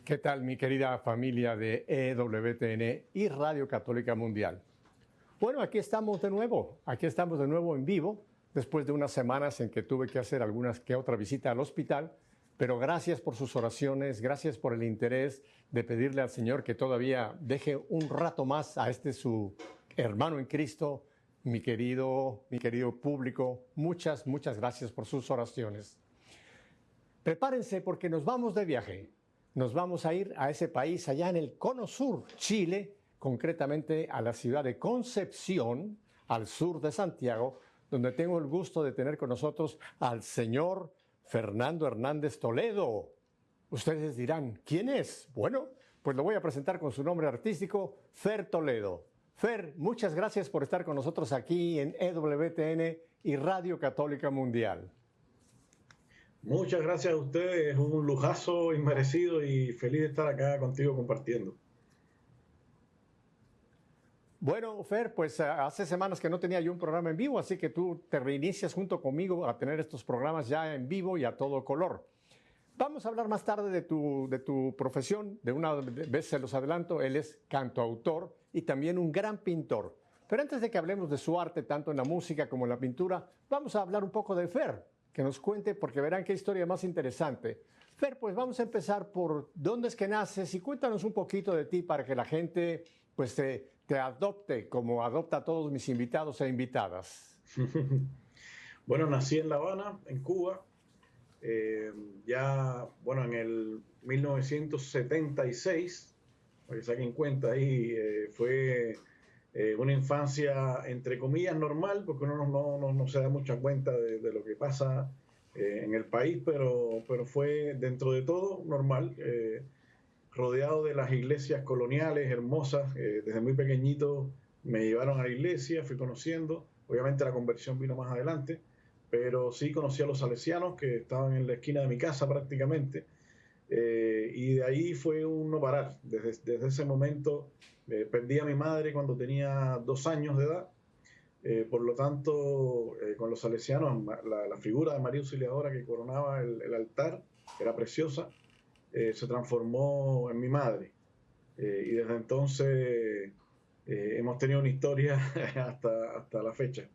¿Qué tal, mi querida familia de EWTN y Radio Católica Mundial? Bueno, aquí estamos de nuevo en vivo, después de unas semanas en que tuve que hacer algunas que otra visita al hospital, pero gracias por sus oraciones, gracias por el interés de pedirle al Señor que todavía deje un rato más a este su hermano en Cristo, mi querido público. Muchas gracias por sus oraciones. Prepárense porque nos vamos de viaje. Nos vamos a ir a ese país allá en el Cono Sur, Chile, concretamente a la ciudad de Concepción, al sur de Santiago, donde tengo el gusto de tener con nosotros al señor Fernando Hernández Toledo. Ustedes dirán, ¿quién es? Bueno, pues lo voy a presentar con su nombre artístico, Fer Toledo. Fer, muchas gracias por estar con nosotros aquí en EWTN y Radio Católica Mundial. Muchas gracias a ustedes, es un lujazo inmerecido y feliz de estar acá contigo compartiendo. Bueno, Fer, pues hace semanas que no tenía yo un programa en vivo, así que tú te reinicias junto conmigo a tener estos programas ya en vivo y a todo color. Vamos a hablar más tarde de tu profesión, de una vez se los adelanto, él es cantautor y también un gran pintor. Pero antes de que hablemos de su arte, tanto en la música como en la pintura, vamos a hablar un poco de Fer, que nos cuente, porque verán qué historia más interesante. Fer, pues vamos a empezar por dónde es que naces y cuéntanos un poquito de ti para que la gente pues te adopte como adopta a todos mis invitados e invitadas. Bueno, nací en La Habana, en Cuba. Bueno, en el 1976, para que saquen cuenta ahí, fue una infancia, entre comillas, normal, porque uno no se da mucha cuenta de lo que pasa en el país, pero fue dentro de todo normal, rodeado de las iglesias coloniales hermosas. Desde muy pequeñito me llevaron a la iglesia, fui conociendo, obviamente la conversión vino más adelante, pero sí conocí a los salesianos que estaban en la esquina de mi casa prácticamente, y de ahí fue un no parar. Desde ese momento perdí a mi madre cuando tenía 2 años de edad, por lo tanto con los salesianos la figura de María Auxiliadora que coronaba el altar, que era preciosa, se transformó en mi madre, y desde entonces hemos tenido una historia hasta la fecha.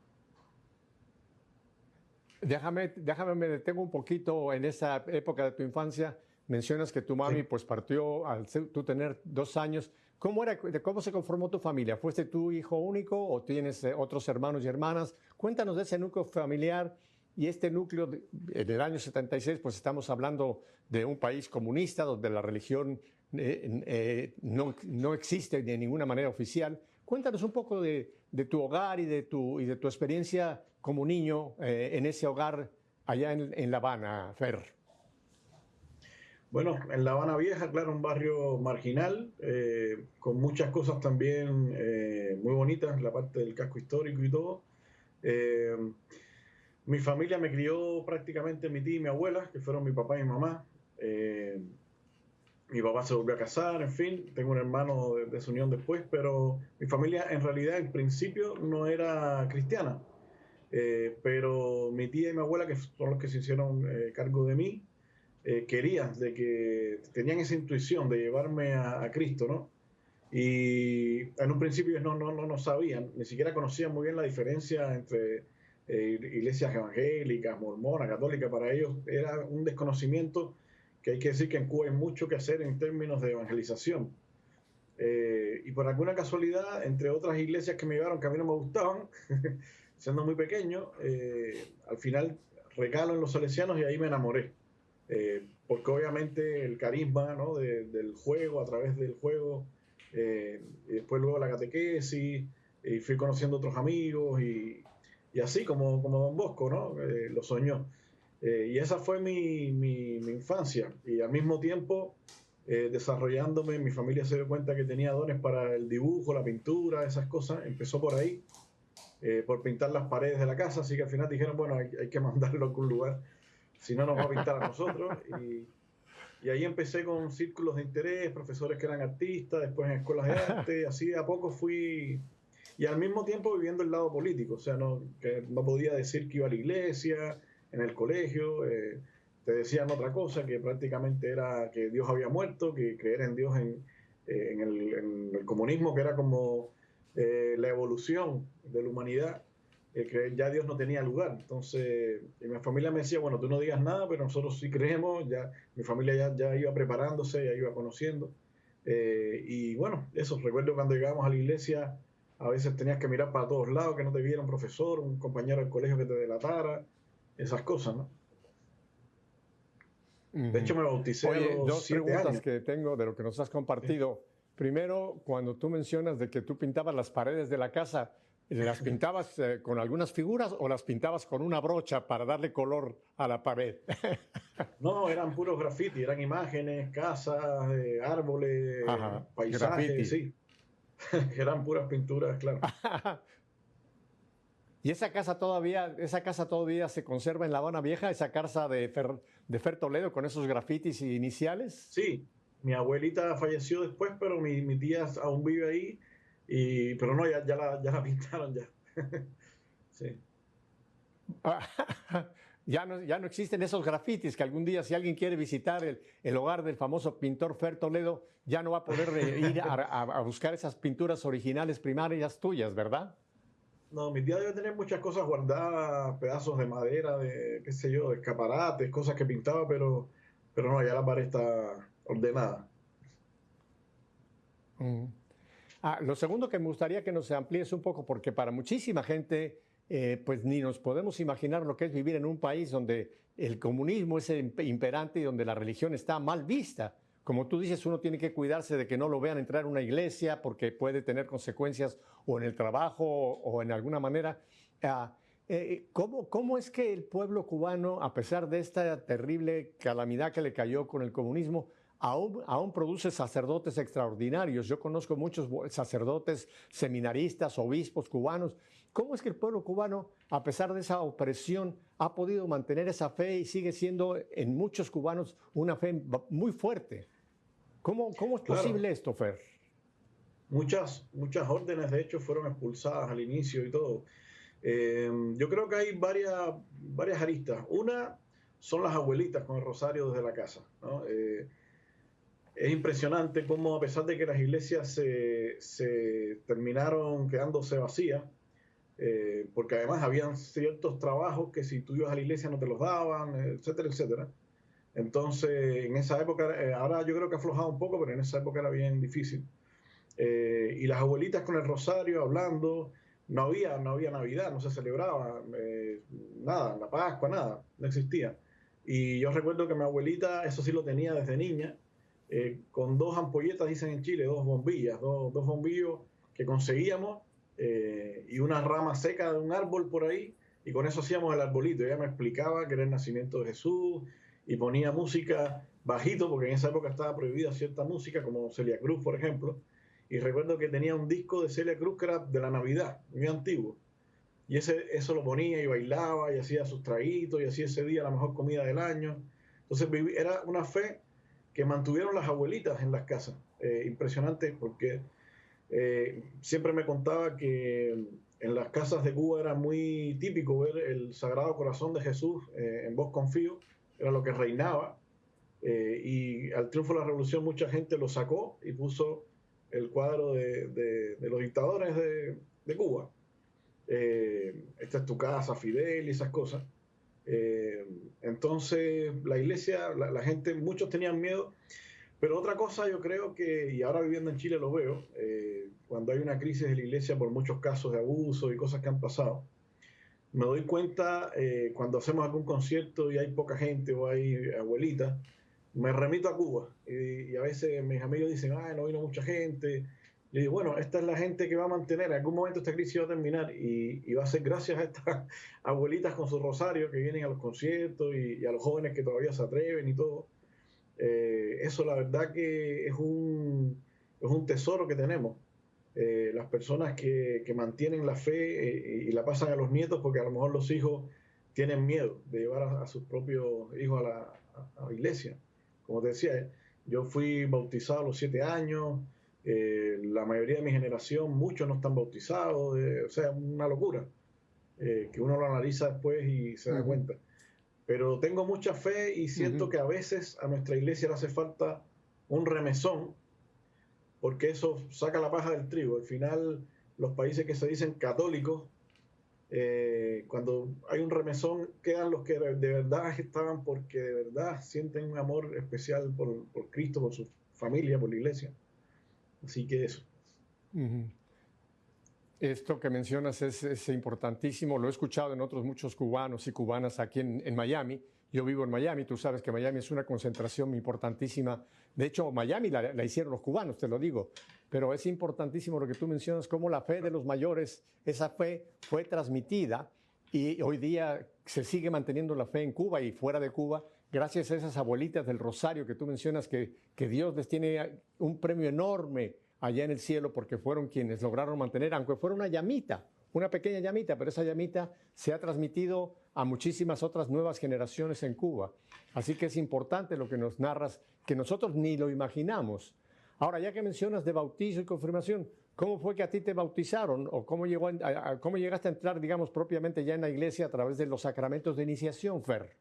Déjame, me detengo un poquito en esa época de tu infancia. Mencionas que tu mami pues partió al tú tener 2 años. ¿Cómo se conformó tu familia? ¿Fuiste tú hijo único o tienes otros hermanos y hermanas? Cuéntanos de ese núcleo familiar y este núcleo en el año 76, pues estamos hablando de un país comunista donde la religión no existe de ninguna manera oficial. Cuéntanos un poco de tu hogar y de tu experiencia como niño en ese hogar allá en La Habana, Fer. Bueno, en La Habana Vieja, claro, un barrio marginal, con muchas cosas también muy bonitas, la parte del casco histórico y todo. Mi familia me crió prácticamente mi tía y mi abuela, que fueron mi papá y mi mamá. Mi papá se volvió a casar, en fin, tengo un hermano de su unión después, pero mi familia en realidad en principio no era cristiana. Pero mi tía y mi abuela, que son los que se hicieron cargo de mí, querían, de que tenían esa intuición de llevarme a Cristo, ¿no? Y en un principio ellos no sabían, ni siquiera conocían muy bien la diferencia entre iglesias evangélicas, mormonas, católicas. Para ellos era un desconocimiento, que hay que decir que en Cuba hay mucho que hacer en términos de evangelización. Y por alguna casualidad, entre otras iglesias que me llevaron que a mí no me gustaban, siendo muy pequeño, al final recalo en los salesianos y ahí me enamoré. Porque obviamente el carisma, ¿no?, del juego, a través del juego, y después luego la catequesis, y fui conociendo otros amigos, y así como Don Bosco, ¿no?, lo soñó. Y esa fue mi infancia, y al mismo tiempo desarrollándome, mi familia se dio cuenta que tenía dones para el dibujo, la pintura, esas cosas. Empezó por ahí, por pintar las paredes de la casa, así que al final dijeron, bueno, hay que mandarlo a algún lugar, si no nos va a pintar a nosotros. Y ahí empecé con círculos de interés, profesores que eran artistas, después en escuelas de arte, así de a poco fui, y al mismo tiempo viviendo el lado político, o sea, que no podía decir que iba a la iglesia, en el colegio, te decían otra cosa, que prácticamente era que Dios había muerto, que creer en Dios en el comunismo, que era como la evolución de la humanidad, que ya Dios no tenía lugar. Entonces, mi familia me decía, bueno, tú no digas nada, pero nosotros sí creemos, ya mi familia ya iba preparándose, ya iba conociendo. Y bueno, eso, recuerdo cuando llegábamos a la iglesia, a veces tenías que mirar para todos lados, que no te viera un profesor, un compañero del colegio que te delatara, esas cosas, ¿no? De hecho, Ujú. me bauticé a Oye, los dos 7 preguntas años. que tengo de lo que nos has ¿Sí? compartido. Primero, cuando tú mencionas de que tú pintabas las paredes de la casa, ¿las pintabas con algunas figuras o las pintabas con una brocha para darle color a la pared? No, eran puros graffiti, eran imágenes, casas, árboles, Ajá, paisajes, graffiti. sí, eran puras pinturas, claro. ¿Y esa casa todavía se conserva en La Habana Vieja, esa casa de Fer Toledo con esos grafitis iniciales? Sí, mi abuelita falleció después, pero mi tía aún vive ahí, pero no, ya la pintaron ya. Sí. Ya no existen esos grafitis que algún día si alguien quiere visitar el hogar del famoso pintor Fer Toledo, ya no va a poder ir a buscar esas pinturas originales primarias tuyas, ¿verdad? No, mi tía debe tener muchas cosas guardadas, pedazos de madera, de qué sé yo, de escaparates, cosas que pintaba, pero no, ya la pared está ordenada. Mm. Lo segundo que me gustaría que nos amplíes un poco, porque para muchísima gente, pues ni nos podemos imaginar lo que es vivir en un país donde el comunismo es imperante y donde la religión está mal vista. Como tú dices, uno tiene que cuidarse de que no lo vean entrar a una iglesia porque puede tener consecuencias o en el trabajo o en alguna manera. Ah, ¿Cómo es que el pueblo cubano, a pesar de esta terrible calamidad que le cayó con el comunismo, aún produce sacerdotes extraordinarios? Yo conozco muchos sacerdotes, seminaristas, obispos cubanos. ¿Cómo es que el pueblo cubano, a pesar de esa opresión, ha podido mantener esa fe y sigue siendo en muchos cubanos una fe muy fuerte? ¿Cómo es Claro, posible esto, Fer? muchas órdenes de hecho fueron expulsadas al inicio y todo. Yo creo que hay varias aristas. Una son las abuelitas con el rosario desde la casa, ¿no? Es impresionante cómo a pesar de que las iglesias se terminaron quedándose vacías, porque además habían ciertos trabajos que si tú ibas a la iglesia no te los daban, etcétera, etcétera. Entonces, en esa época, ahora yo creo que ha aflojado un poco, pero en esa época era bien difícil. Y las abuelitas con el rosario hablando, no había Navidad, no se celebraba nada, la Pascua, nada, no existía. Y yo recuerdo que mi abuelita, eso sí lo tenía desde niña, con dos ampolletas, dicen en Chile, dos bombillas, dos bombillos que conseguíamos y una rama seca de un árbol por ahí, y con eso hacíamos el arbolito. Ella me explicaba que era el nacimiento de Jesús y ponía música bajito, porque en esa época estaba prohibida cierta música, como Celia Cruz, por ejemplo, y recuerdo que tenía un disco de Celia Cruz que era de la Navidad, muy antiguo. Y eso lo ponía y bailaba y hacía sus traguitos y hacía ese día la mejor comida del año. Entonces era una fe que mantuvieron las abuelitas en las casas. Impresionante porque siempre me contaba que en las casas de Cuba era muy típico ver el Sagrado Corazón de Jesús en Vos Confío, era lo que reinaba. Y al triunfo de la revolución mucha gente lo sacó y puso el cuadro de los dictadores de Cuba. Esta es tu casa, Fidel y esas cosas. Eh, entonces la iglesia, la gente, muchos tenían miedo, pero otra cosa yo creo que, y ahora viviendo en Chile lo veo, cuando hay una crisis de la iglesia por muchos casos de abuso y cosas que han pasado, me doy cuenta cuando hacemos algún concierto y hay poca gente o hay abuelitas, me remito a Cuba y a veces mis amigos dicen, ah, no vino mucha gente. Le digo, bueno, esta es la gente que va a mantener, en algún momento esta crisis va a terminar y va a ser gracias a estas abuelitas con su rosario que vienen a los conciertos y a los jóvenes que todavía se atreven y todo. Eso la verdad que es un tesoro que tenemos. Las personas que mantienen la fe y la pasan a los nietos porque a lo mejor los hijos tienen miedo de llevar a sus propios hijos a la iglesia. Como te decía, yo fui bautizado a los 7 años, la mayoría de mi generación, muchos no están bautizados, o sea, una locura, que uno lo analiza después y se Uh da -huh. cuenta. pero tengo mucha fe y siento Ujú. que a veces a nuestra iglesia le hace falta un remesón, porque eso saca la paja del trigo. Al final, los países que se dicen católicos, cuando hay un remesón, quedan los que de verdad estaban porque de verdad sienten un amor especial por Cristo, por su familia, por la iglesia. Así que eso. Ujú. Esto que mencionas es importantísimo. Lo he escuchado en otros muchos cubanos y cubanas aquí en Miami. Yo vivo en Miami, tú sabes que Miami es una concentración importantísima. De hecho, Miami la hicieron los cubanos, te lo digo. Pero es importantísimo lo que tú mencionas, cómo la fe de los mayores, esa fe fue transmitida y hoy día se sigue manteniendo la fe en Cuba y fuera de Cuba, gracias a esas abuelitas del Rosario que tú mencionas, que Dios les tiene un premio enorme allá en el cielo porque fueron quienes lograron mantener, aunque fuera una llamita, una pequeña llamita, pero esa llamita se ha transmitido a muchísimas otras nuevas generaciones en Cuba. Así que es importante lo que nos narras, que nosotros ni lo imaginamos. Ahora, ya que mencionas de bautizo y confirmación, ¿cómo fue que a ti te bautizaron o cómo llegaste a entrar, digamos, propiamente ya en la iglesia a través de los sacramentos de iniciación, Fer?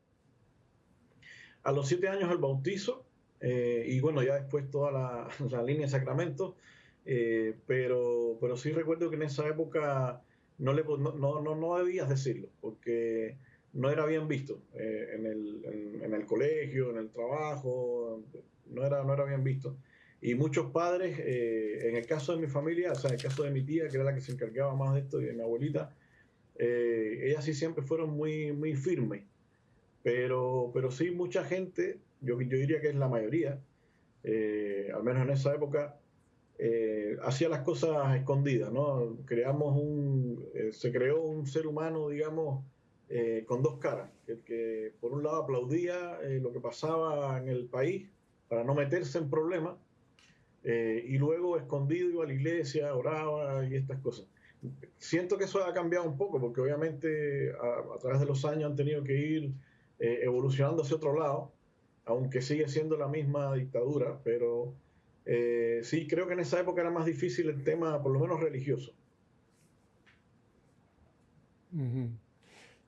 A los 7 años el bautizo, y bueno, ya después toda la línea de sacramentos, pero sí recuerdo que en esa época no debías decirlo, porque no era bien visto en el colegio, en el trabajo, no era bien visto. Y muchos padres, en el caso de mi familia, o sea, en el caso de mi tía, que era la que se encargaba más de esto, y de mi abuelita, ellas sí siempre fueron muy, muy firmes, pero sí mucha gente, yo diría que es la mayoría, al menos en esa época, hacía las cosas escondidas, ¿no? Se creó un ser humano, digamos, con dos caras, que por un lado aplaudía lo que pasaba en el país para no meterse en problemas, y luego escondido iba a la iglesia, oraba y estas cosas. Siento que eso ha cambiado un poco, porque obviamente a través de los años han tenido que ir evolucionando hacia otro lado, aunque sigue siendo la misma dictadura, pero sí, creo que en esa época era más difícil el tema, por lo menos religioso. Uh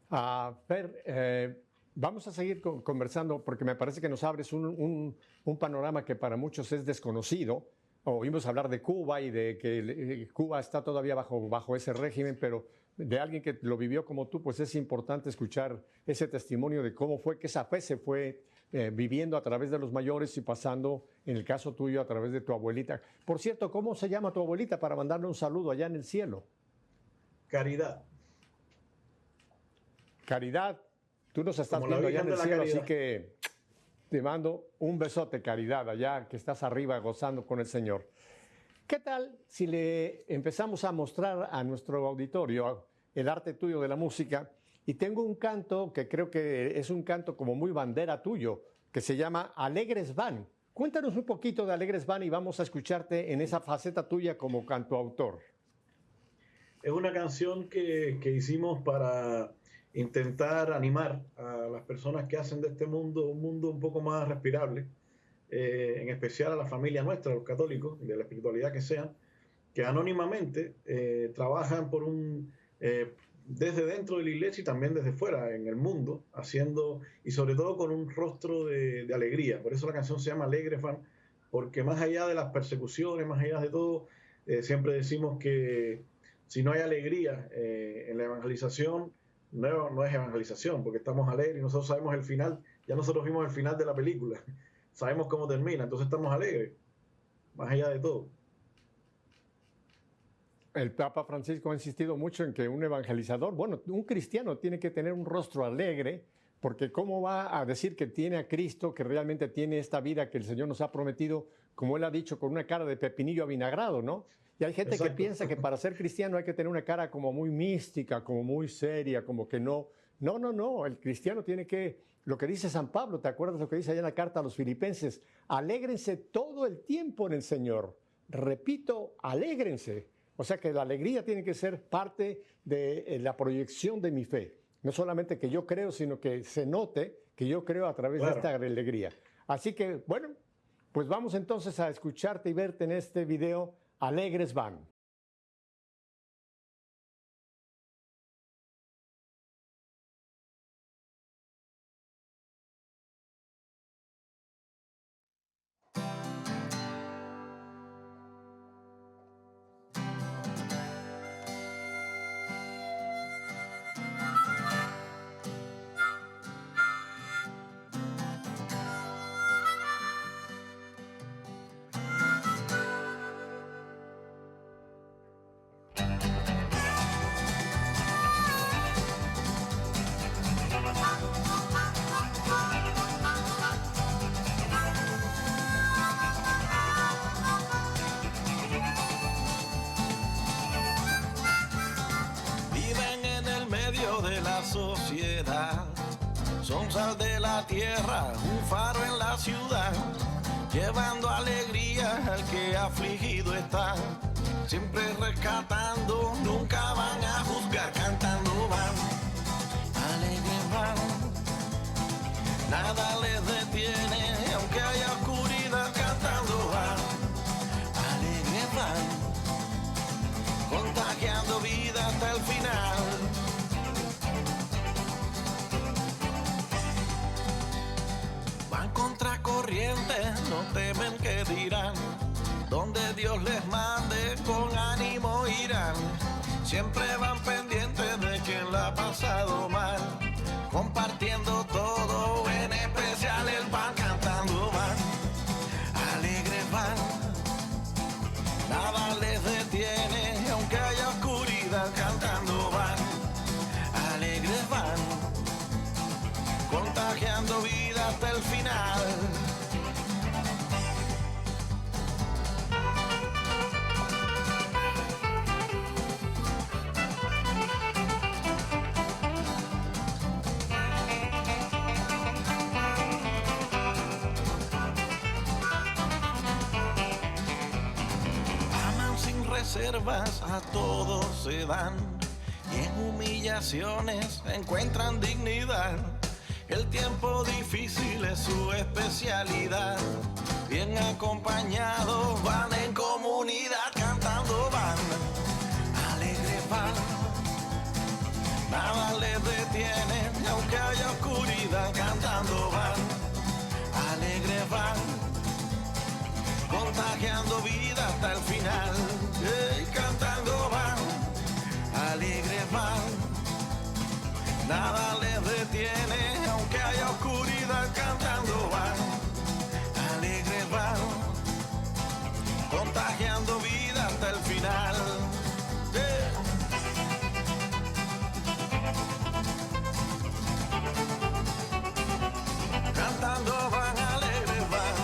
-huh. Fer, vamos a seguir conversando porque me parece que nos abres un panorama que para muchos es desconocido. Oímos hablar de Cuba y de que Cuba está todavía bajo ese régimen, pero de alguien que lo vivió como tú, pues es importante escuchar ese testimonio de cómo fue que esa fe se fue viviendo a través de los mayores y pasando, en el caso tuyo, a través de tu abuelita. Por cierto, ¿cómo se llama tu abuelita para mandarle un saludo allá en el cielo? Caridad, Caridad, tú nos estás como la viendo allá en Virgen el de la cielo, así Caridad. que te mando un besote, Caridad, allá que estás arriba gozando con el Señor. ¿Qué tal si le empezamos a mostrar a nuestro auditorio el arte tuyo de la música? Y tengo un canto que creo que es un canto como muy bandera tuyo, que se llama Alegres Van. Cuéntanos un poquito de Alegres Van y vamos a escucharte en esa faceta tuya como cantautor. Es una canción que hicimos para intentar animar a las personas que hacen de este mundo un mundo un poco más respirable, en especial a la familia nuestra, los católicos, de la espiritualidad que sean, que anónimamente trabajan desde dentro de la iglesia y también desde fuera, en el mundo, haciendo, y sobre todo con un rostro de alegría. Por eso la canción se llama Alegre Fan, porque más allá de las persecuciones, más allá de todo, siempre decimos que si no hay alegría en la evangelización, no es evangelización, porque estamos alegres y nosotros sabemos el final, ya nosotros vimos el final de la película, sabemos cómo termina, entonces estamos alegres, más allá de todo. El Papa Francisco ha insistido mucho en que un evangelizador, bueno, un cristiano tiene que tener un rostro alegre, porque ¿cómo va a decir que tiene a Cristo, que realmente tiene esta vida que el Señor nos ha prometido, como Él ha dicho, con una cara de pepinillo avinagrado, ¿no? Y hay gente que Exacto. piensa que para ser cristiano hay que tener una cara como muy mística, como muy seria, como que no. No, no, no. El cristiano tiene que, lo que dice San Pablo, ¿te acuerdas lo que dice allá en la carta a los filipenses? Alégrense todo el tiempo en el Señor. Repito, alégrense. O sea que la alegría tiene que ser parte de la proyección de mi fe. No solamente que yo creo, sino que se note que yo creo a través de esta Claro. alegría. Así que, bueno, pues vamos entonces a escucharte y verte en este video Alegres Van. orgullo de la sociedad. Son sal de la tierra, un faro en la ciudad, llevando alegría al que afligido está. Siempre rescatando, nunca van a juzgar, cantando van, alegres van. Nada les detiene, aunque haya oscuridad, cantando van, alegres van, contagiando vida hasta el final. Van contra corriente, no temen que dirán, donde Dios les mande con ánimo irán. Siempre van pendientes de quien la ha pasado mal, compartiendo todo, en especial el pan, cantando van, alegres van. Nada les detiene, aunque haya oscuridad, cantando van, alegres van, contagiando vida hasta el final. Reservas a todos se dan y en humillaciones encuentran dignidad. El tiempo difícil es su especialidad. Bien acompañados van en comunidad, cantando van, alegres van. Nada les detiene, aunque haya oscuridad, cantando van, alegres van, contagiando vida hasta el final. Cantando van, alegres van. Nada les detiene, aunque haya oscuridad, cantando van, alegres van, contagiando vida hasta el final. Cantando van, alegres van.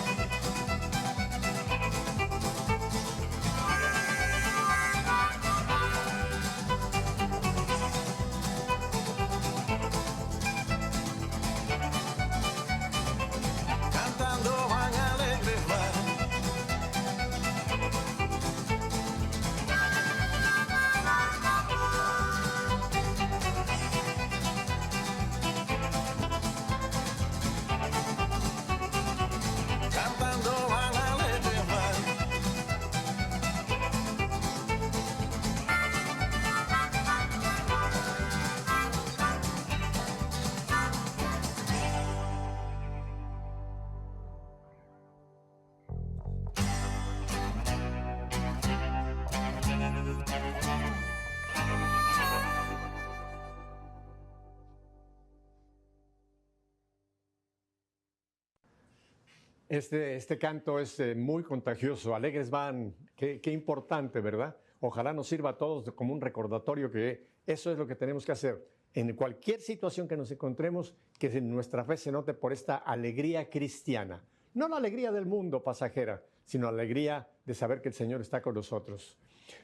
Este canto es muy contagioso. Alegres van, qué importante, ¿verdad? Ojalá nos sirva a todos como un recordatorio que eso es lo que tenemos que hacer. En cualquier situación que nos encontremos, que nuestra fe se note por esta alegría cristiana. No la alegría del mundo pasajera, sino la alegría de saber que el Señor está con nosotros.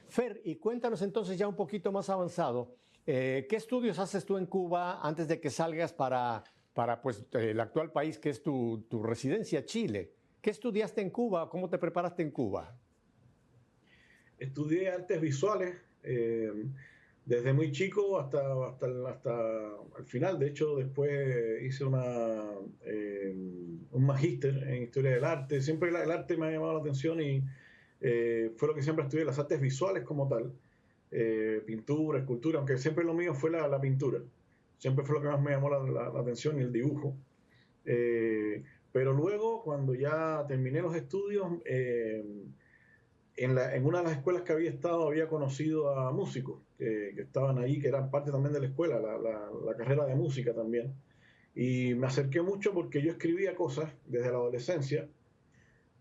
Fer, y cuéntanos entonces ya un poquito más avanzado, ¿qué estudios haces tú en Cuba antes de que salgas para pues, el actual país que es tu residencia, Chile? ¿Qué estudiaste en Cuba? ¿Cómo te preparaste en Cuba? Estudié artes visuales desde muy chico hasta el final. De hecho, después hice un magíster en historia del arte. Siempre el arte me ha llamado la atención y fue lo que siempre estudié, las artes visuales como tal. Pintura, escultura, aunque siempre lo mío fue la pintura. Siempre fue lo que más me llamó la atención y el dibujo. Pero luego, cuando ya terminé los estudios, en una de las escuelas que había estado, había conocido a músicos que estaban ahí, que eran parte también de la escuela, la carrera de música también. Y me acerqué mucho porque yo escribía cosas desde la adolescencia,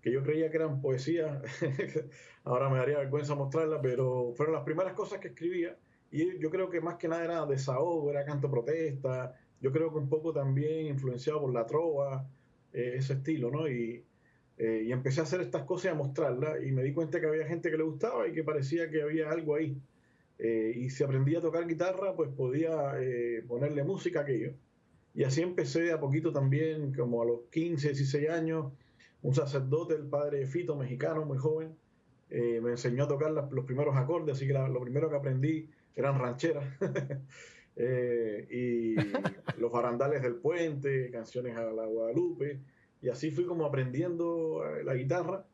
que yo creía que eran poesía. Ahora me daría vergüenza mostrarla, pero fueron las primeras cosas que escribía. Y yo creo que más que nada era desahogo, era canto protesta. Yo creo que un poco también influenciado por la trova, ese estilo, ¿no? Y empecé a hacer estas cosas y a mostrarlas. Y me di cuenta que había gente que le gustaba y que parecía que había algo ahí. y si aprendía a tocar guitarra, pues podía ponerle música a aquello. Y así empecé a poquito también, como a los 15, 16 años, un sacerdote, el padre Fito, mexicano, muy joven, me enseñó a tocar los primeros acordes, así que lo primero que aprendí eran rancheras. Y los barandales del puente, canciones a la Guadalupe, y así fui como aprendiendo la guitarra,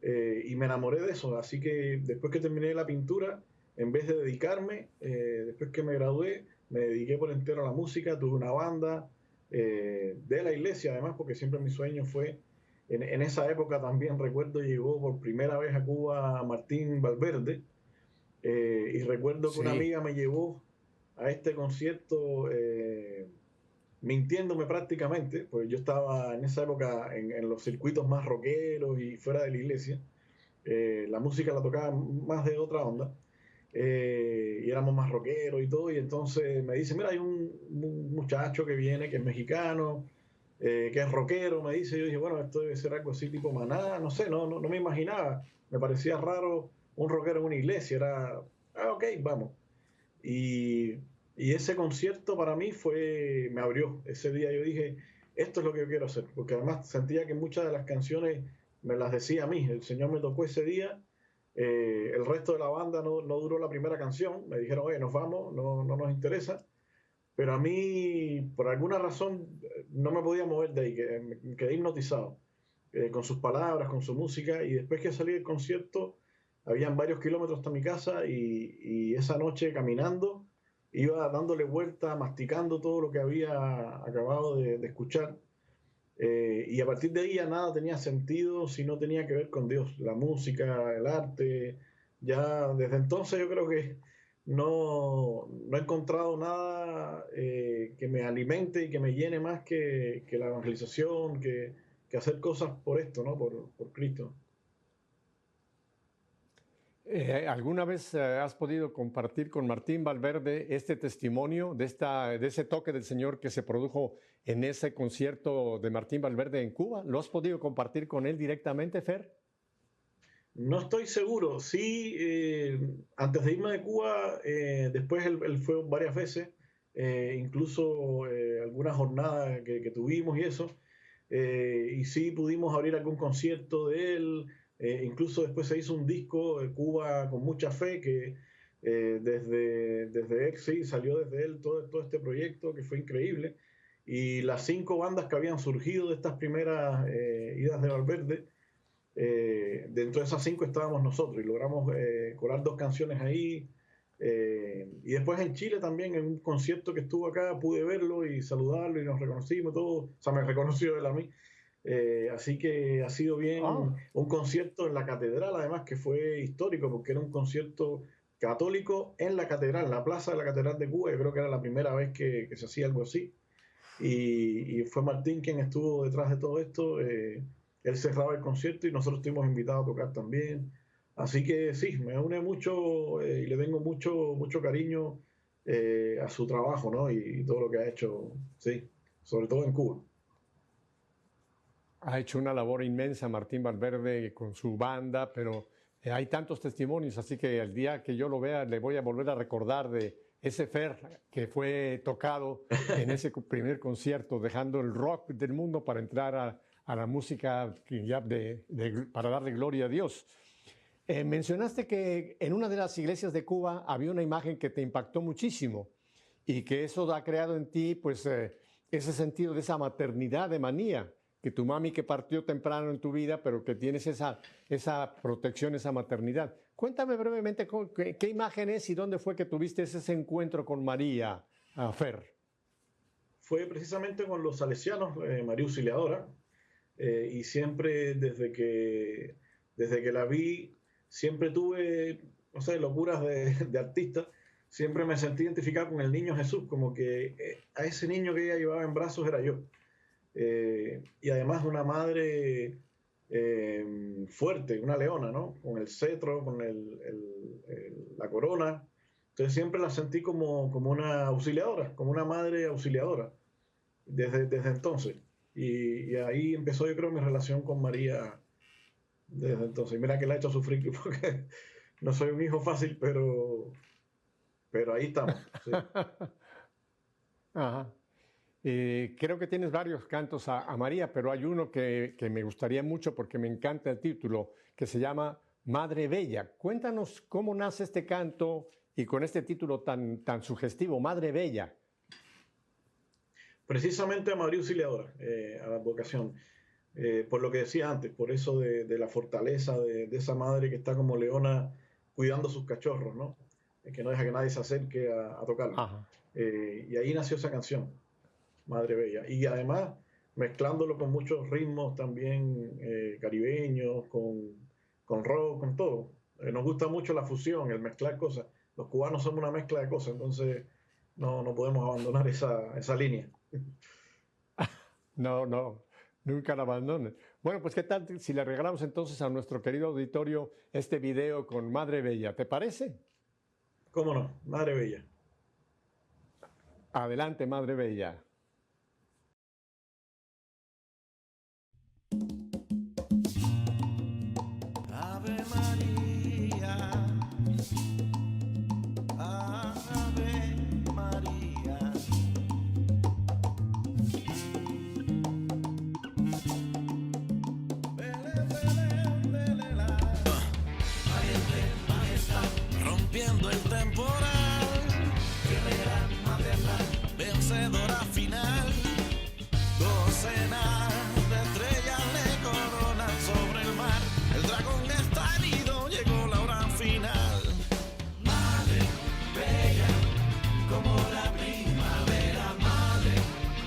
y me enamoré de eso. Así que después que terminé la pintura, en vez de dedicarme, después que me gradué, me dediqué por entero a la música, tuve una banda de la iglesia además, porque siempre mi sueño fue, en esa época también recuerdo, llegó por primera vez a Cuba Martín Valverde, y recuerdo que una Sí. amiga me llevó a este concierto, mintiéndome prácticamente, pues yo estaba en esa época en los circuitos más rockeros y fuera de la iglesia. La música la tocaba más de otra onda, y éramos más rockeros y todo, y entonces me dice, mira, hay un muchacho que viene, que es mexicano, que es rockero, me dice. Yo dije, bueno, esto debe ser algo así tipo Maná, no sé, no me imaginaba, me parecía raro un rockero en una iglesia, era, ok, vamos. Y, y ese concierto para mí me abrió. Ese día yo dije, esto es lo que yo quiero hacer, porque además sentía que muchas de las canciones me las decía a mí. El Señor me tocó ese día. El resto de la banda no duró la primera canción. Me dijeron, oye, nos vamos, no nos interesa. Pero a mí, por alguna razón, no me podía mover de ahí, que me quedé hipnotizado, con sus palabras, con su música. Y después que salí del concierto, habían varios kilómetros hasta mi casa, y esa noche caminando, iba dándole vuelta, masticando todo lo que había acabado de escuchar. Y a partir de ahí ya nada tenía sentido si no tenía que ver con Dios, la música, el arte. Ya desde entonces yo creo que no he encontrado nada que me alimente y que me llene más que la evangelización, que hacer cosas por esto, ¿no? Por Cristo. ¿Alguna vez has podido compartir con Martín Valverde este testimonio de ese toque del Señor que se produjo en ese concierto de Martín Valverde en Cuba? ¿Lo has podido compartir con él directamente, Fer? No estoy seguro. Sí, antes de irme de Cuba, después él fue varias veces, incluso alguna jornada que tuvimos y eso. Y sí pudimos abrir algún concierto de él. Incluso después se hizo un disco de Cuba con mucha fe, que desde él, sí, salió desde él todo este proyecto que fue increíble. Y las 5 bandas que habían surgido de estas primeras idas de Valverde, dentro de esas 5 estábamos nosotros, y logramos colar 2 canciones ahí. Y después en Chile también, en un concierto que estuvo acá, pude verlo y saludarlo, y nos reconocimos todo. O sea, me reconoció él a mí. Así que ha sido bien Ah, un concierto en la catedral, además, que fue histórico, porque era un concierto católico en la catedral, en la plaza de la Catedral de Cuba. Yo creo que era la primera vez que se hacía algo así. Y fue Martín quien estuvo detrás de todo esto. Él cerraba el concierto y nosotros estuvimos invitados a tocar también. Así que sí, me une mucho, y le tengo mucho cariño a su trabajo, ¿no? Y todo lo que ha hecho, sí, sobre todo en Cuba. ha hecho una labor inmensa Martín Valverde con su banda, pero hay tantos testimonios, así que el día que yo lo vea le voy a volver a recordar de ese Fer que fue tocado en ese primer concierto, dejando el rock del mundo para entrar a la música ya para darle gloria a Dios. Mencionaste que en una de las iglesias de Cuba había una imagen que te impactó muchísimo y que eso ha creado en ti pues ese sentido de esa maternidad de manía, que tu mami que partió temprano en tu vida, pero que tienes esa protección, esa maternidad. Cuéntame brevemente qué imagen es y dónde fue que tuviste ese encuentro con María, Fer. Fue precisamente con los salesianos, María Auxiliadora, y siempre desde que la vi, siempre tuve, no sé, locuras de artista. Siempre me sentí identificado con el niño Jesús, como que a ese niño que ella llevaba en brazos era yo. Y además una madre fuerte, una leona, ¿no? Con el cetro, con la corona. Entonces siempre la sentí como una auxiliadora, como una madre auxiliadora, desde entonces. Y ahí empezó, yo creo, mi relación con María desde entonces. Mira que la he hecho sufrir, porque no soy un hijo fácil, pero ahí estamos. Sí. Ajá. Creo que tienes varios cantos a María, pero hay uno que me gustaría mucho porque me encanta el título, que se llama Madre Bella. Cuéntanos cómo nace este canto y con este título tan sugestivo, Madre Bella. Precisamente a María Auxiliadora, a la advocación. Por lo que decía antes, por eso de la fortaleza de esa madre que está como leona cuidando sus cachorros, ¿no? Que no deja que nadie se acerque a tocarlo. Ajá. Y ahí nació esa canción, Madre Bella. Y además, mezclándolo con muchos ritmos también caribeños, con rock, con todo. Nos gusta mucho la fusión, el mezclar cosas. Los cubanos somos una mezcla de cosas, entonces no podemos abandonar esa línea. No, nunca la abandonen. Bueno, pues qué tal si le regalamos entonces a nuestro querido auditorio este video con Madre Bella, ¿te parece? ¿Cómo no? Madre Bella. Adelante, Madre Bella. Ave María, Ave María. Rompiendo el temporal, guerrera maternal, vencedora final, docenas de estrellas le coronan sobre el mar, el dragón está herido, llegó la hora final. Madre bella, como la primavera, madre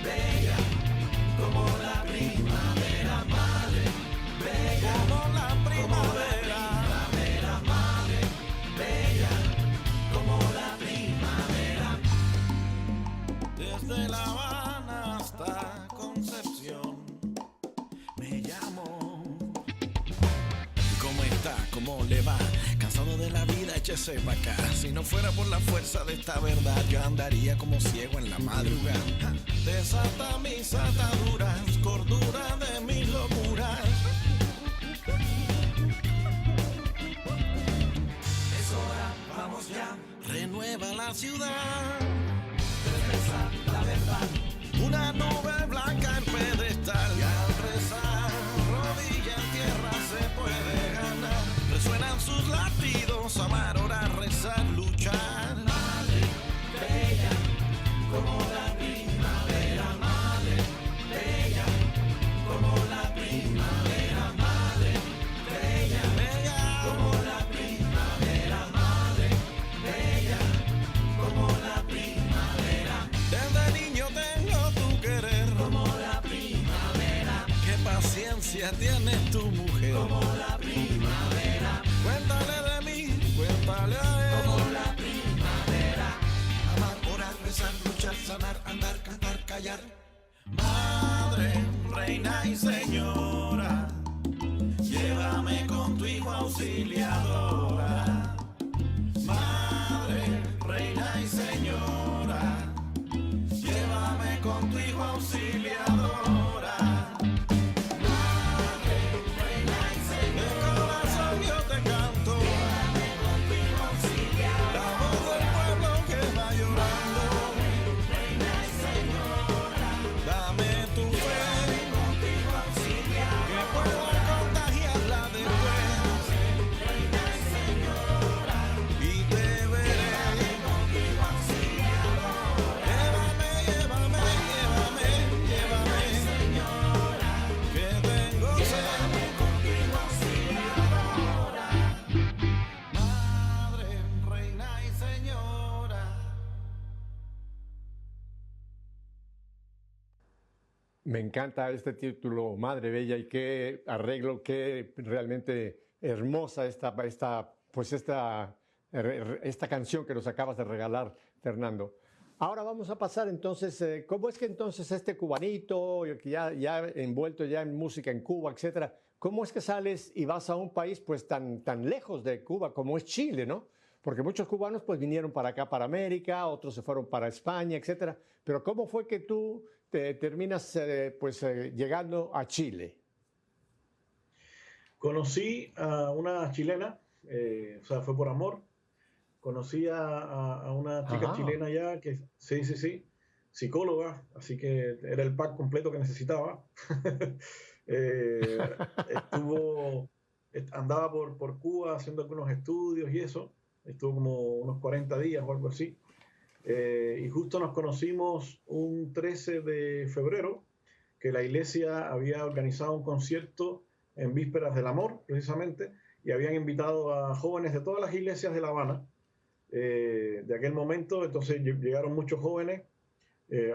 bella, como la primavera, madre bella, como la primavera, madre bella, como la primavera. Desde La Habana hasta Concepción me llamo. ¿Cómo está? ¿Cómo le va? Cansado de la vida, échese pa' acá. Si no fuera por la fuerza de esta verdad, yo andaría como ciego en la madrugada. Desata mis ataduras, cordura de mis locuras. Es hora, vamos ya. Renueva la ciudad. Regresa la verdad. Una nube blanca en pedestal. Y al rezar, rodilla en tierra se puede ganar. Resuenan sus latidos, amar, orar, rezar, luchar. Madre bella, como la primavera, madre bella, como la primavera, madre bella, bella, como la primavera, madre bella, como la primavera. Desde niño tengo tu querer, como la primavera. Qué paciencia tiene tu mujer, como la primavera. Cuéntale de mí, cuéntale a él, como la primavera. Amar, orar, rezar, luchar, sanar, andar, cantar, callar. Madre, reina y señora, llévame con tu hijo auxiliadora. Madre, reina y señora, llévame con tu hijo auxiliadora. Madre, reina y señora, de corazón yo te canto. Llévame con tu hijo auxiliadora. La voz del pueblo que va llorando. Reina y señora, dame tu fe. Con tu hijo auxiliadora, que pueda contagiarla después. Reina y señora, y te veré con tu hijo auxiliadora. Llévame, llévame, llévame, llévame, señora, que tengo sed. Con tu hijo auxiliadora. Madre, reina y señora. Me encanta este título, Madre Bella, y qué arreglo, qué realmente hermosa esta canción que nos acabas de regalar, Fernando. Ahora vamos a pasar entonces, ¿cómo es que entonces este cubanito, que ya envuelto ya en música en Cuba, etcétera, cómo es que sales y vas a un país pues tan lejos de Cuba como es Chile, ¿no? Porque muchos cubanos pues vinieron para acá, para América, otros se fueron para España, etcétera. Pero ¿cómo fue que tú te terminas llegando a Chile? Conocí a una chilena, o sea, fue por amor. conocí a una chica Ajá. chilena ya que, sí, psicóloga, así que era el pack completo que necesitaba. Eh, estuvo, andaba por Cuba haciendo algunos estudios y eso, estuvo como unos 40 días o algo así. Y justo nos conocimos un 13 de febrero, que la iglesia había organizado un concierto en vísperas del amor, precisamente, y habían invitado a jóvenes de todas las iglesias de La Habana de aquel momento. Entonces llegaron muchos jóvenes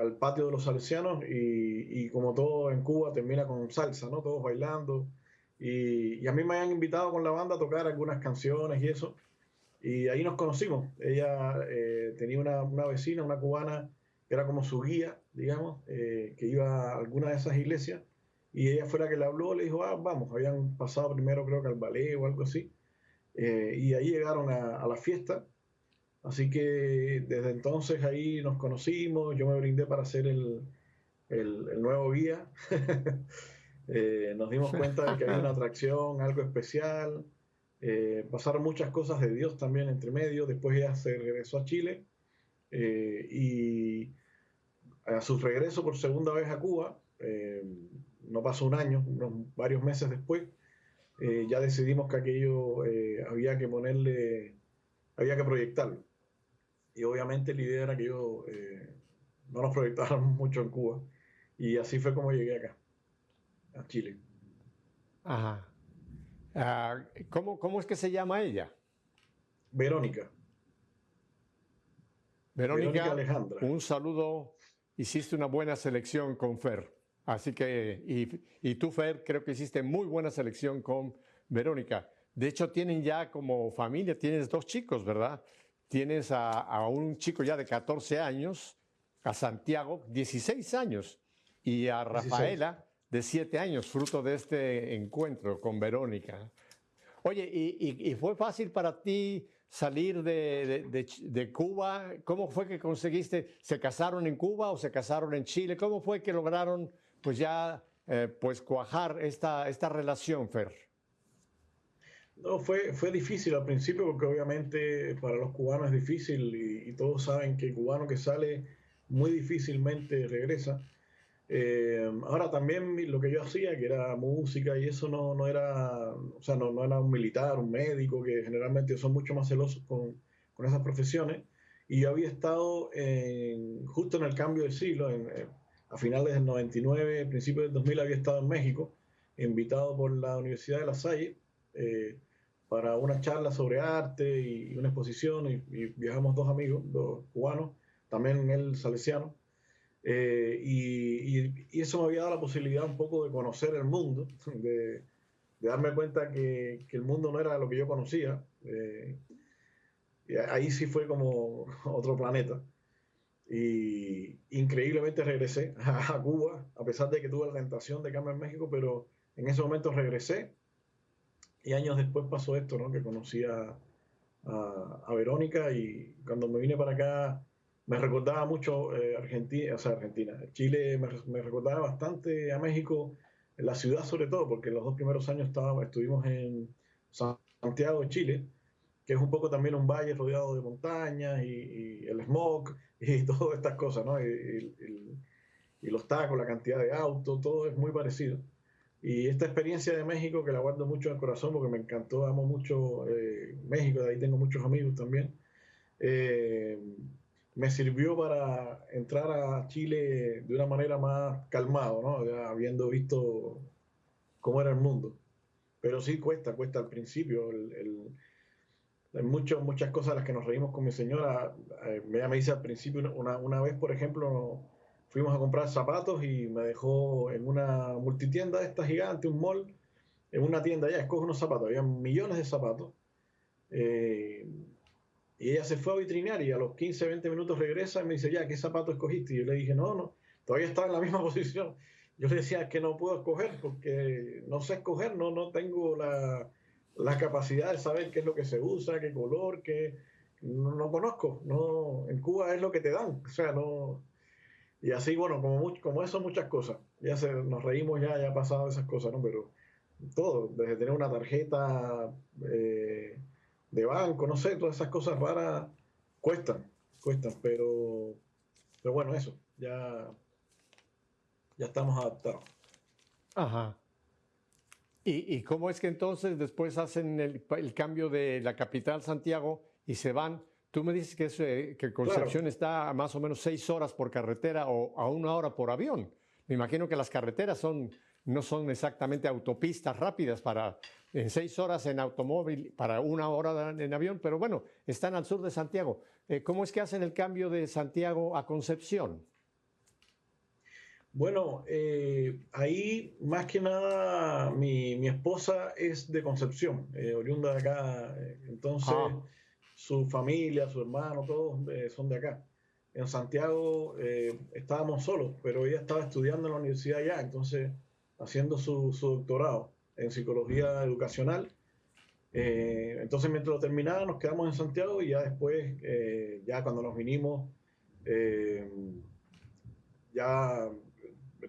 al patio de los salesianos y como todo en Cuba termina con salsa, ¿no? Todos bailando. Y a mí me habían invitado con la banda a tocar algunas canciones y eso. Y ahí nos conocimos. Ella tenía una vecina, una cubana, que era como su guía, digamos, que iba a alguna de esas iglesias. Y ella fue la que le habló, le dijo, ah, vamos, habían pasado primero creo que al ballet o algo así. Y ahí llegaron a la fiesta. Así que desde entonces ahí nos conocimos, yo me brindé para ser el nuevo guía. Nos dimos cuenta de que había una atracción, algo especial. Pasaron muchas cosas de Dios también entre medio. Después ella se regresó a Chile y a su regreso por segunda vez a Cuba, no pasó un año, unos varios meses después, ya decidimos que aquello había que ponerle, había que proyectarlo. Y obviamente la idea era que yo no nos proyectáramos mucho en Cuba. Y así fue como llegué acá, a Chile. Ajá. ¿Cómo es que se llama ella? Verónica, Verónica Verónica, Alejandra. un saludo. Hiciste una buena selección con Fer. Así que, y tú, Fer, creo que hiciste muy buena selección con Verónica. De hecho, tienen ya como familia, tienes dos chicos, ¿verdad? Tienes a un chico ya de 14 años, a Santiago, 16 años, y a 16. Rafaela, de 7 años, fruto de este encuentro con Verónica. Oye, ¿y fue fácil para ti salir de Cuba? ¿Cómo fue que conseguiste? ¿Se casaron en Cuba o se casaron en Chile? ¿Cómo fue que lograron pues ya pues cuajar esta relación, Fer? No, fue difícil al principio porque obviamente para los cubanos es difícil y todos saben que el cubano que sale muy difícilmente regresa. Ahora también lo que yo hacía, que era música y eso no era, o sea, no era un militar, un médico, que generalmente son mucho más celosos con esas profesiones. Y yo había estado justo en el cambio de siglo, a finales del 99, principios del 2000, había estado en México, invitado por la Universidad de La Salle para una charla sobre arte y una exposición. Y viajamos dos amigos, dos cubanos, también él salesiano. Y eso me había dado la posibilidad un poco de conocer el mundo, de darme cuenta que el mundo no era lo que yo conocía. Y ahí sí fue como otro planeta. Y increíblemente regresé a Cuba, a pesar de que tuve la tentación de quedarme en México, pero en ese momento regresé. Y años después pasó esto, ¿no? Que conocí a Verónica, y cuando me vine para acá me recordaba mucho Argentina, o sea, Argentina. Chile me recordaba bastante a México, en la ciudad sobre todo, porque los dos primeros años estuvimos en Santiago de Chile, que es un poco también un valle rodeado de montañas y el smog y todas estas cosas, ¿no? Y los tacos, la cantidad de autos, todo es muy parecido. Y esta experiencia de México, que la guardo mucho en el corazón porque me encantó, amo mucho México, de ahí tengo muchos amigos también, eh, me sirvió para entrar a Chile de una manera más calmado, ¿no? Ya habiendo visto cómo era el mundo. Pero sí cuesta al principio. Hay muchas cosas a las que nos reímos con mi señora. Ella me dice al principio, una vez, por ejemplo, fuimos a comprar zapatos y me dejó en una multitienda esta gigante, un mall, en una tienda, ya escoge unos zapatos, había millones de zapatos. Eh, y ella se fue a vitrinear y a los 15, 20 minutos regresa y me dice, ya, ¿qué zapato escogiste? Y yo le dije, no, todavía estaba en la misma posición. Yo le decía que no puedo escoger porque no sé escoger, no tengo la capacidad de saber qué es lo que se usa, qué color, no conozco. No, en Cuba es lo que te dan, o sea, no. Y así, bueno, como eso, muchas cosas. Nos reímos, ya ha pasado esas cosas, ¿no? Pero todo, desde tener una tarjeta de banco, no sé, todas esas cosas raras cuestan, cuestan, pero bueno, eso, ya estamos adaptados. Ajá. ¿Y cómo es que entonces después hacen el cambio de la capital Santiago y se van? Tú me dices que Claro, Concepción está a más o menos 6 horas por carretera o a 1 hora por avión. Me imagino que las carreteras no son exactamente autopistas rápidas para en 6 horas en automóvil, para 1 hora en avión, pero bueno, están al sur de Santiago. ¿Cómo es que hacen el cambio de Santiago a Concepción? bueno, ahí más que nada mi esposa es de Concepción, oriunda de acá, entonces Ah, su familia, su hermano, todos son de acá. En Santiago estábamos solos, pero ella estaba estudiando en la universidad allá, entonces haciendo su doctorado en psicología educacional. Entonces mientras lo terminaba nos quedamos en Santiago y ya después, ya cuando nos vinimos, eh, ya